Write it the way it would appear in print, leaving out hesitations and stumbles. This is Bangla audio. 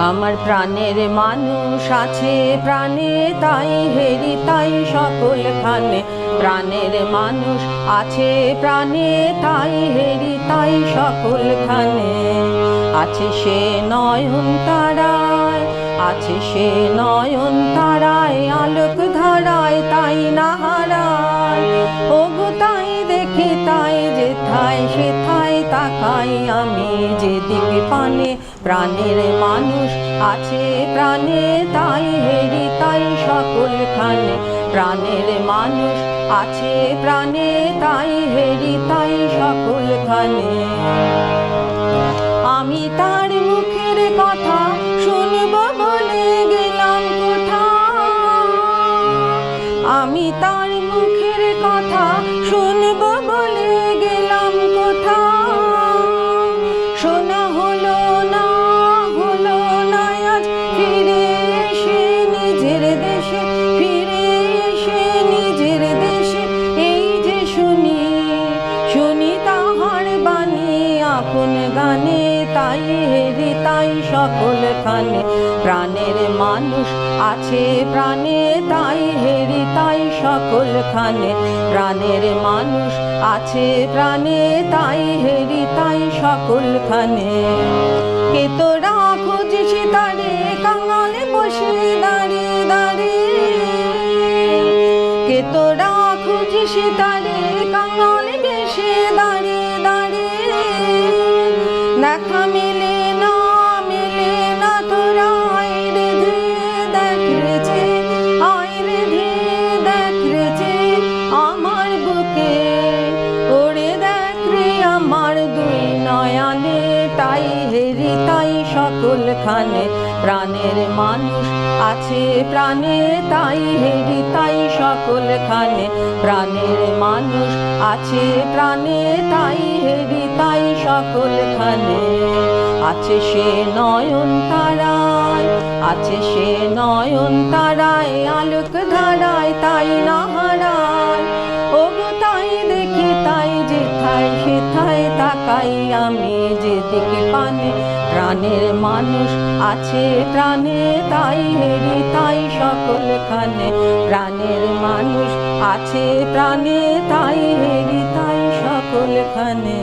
আমার প্রাণের মানুষ আছে প্রাণে তাই হেরি তাই সকলখানে। প্রাণের মানুষ আছে প্রাণে তাই হেরি তাই সকলখানে। আছে সে নয়ন তারায়, আছে সে নয়ন তারায়, আলোক ধারায় তাই না হারায়। ওগো তাই দেখি তাই যেথায় সেথায় তাকাই আমি যেদিকে পানে। প্রাণের মানুষ আছে প্রাণে তাই হেরি তাই সকলখানে। প্রাণের মানুষ আছে প্রাণে তাই হেরি তাই সকলখানে। আমি তার মুখের কথা শুনব বলে গেলাম কোথা। আমি তার মুখের কথা শুনব বলে গেলাম কোথা। শোনা হলো না, হলো না আজ ফিরে এসে নিজের দেশে। ফিরে এসে নিজের দেশে এই যে শুনি, শুনি তাহার বাণী আপন গানে তাই হেরি তাই সকলখানে। প্রাণের মানুষ আছে প্রাণে তাই হেরি তাই সকলখানে। প্রাণের মানুষ আছে প্রাণে তাই হেরি তাই সকলখানে। কে তোরা খুঁজিস তারে কাঙালে বসে দাঁড়িয়ে দাঁড়িয়ে। কে তোরা খুঁজিস তারে কাঙালে বসে দাঁড়িয়ে দাঁড়িয়ে। দেখা মেলে না, মেলে না তোরা আয় রে ধীরে দেখ রে যে, আয় রে ধীরে দেখ রে যে আমার বুকে। ওরে দেখ রে আমার দুই নয়নে তাই হেরি তাই সকলখানে। প্রাণের মানুষ আছে প্রাণে তাই হেরি তাই সকলখানে। প্রাণের মানুষ আছে প্রাণে তাই হেরি তাই সকলখানে। আছে সে নয়ন তারায়, আছে সে নয়ন তারায়, আলোক ধারায় তাই না হারায়। ওগো তাই দেখি তাই যেথায় সেথায় তাকাই আমি যেদিকে পানে। প্রাণের মানুষ আছে প্রাণে তাই হেরি তাই সকলখানে। প্রাণের মানুষ আছে প্রাণে তাই হেরি তাই সকলখানে।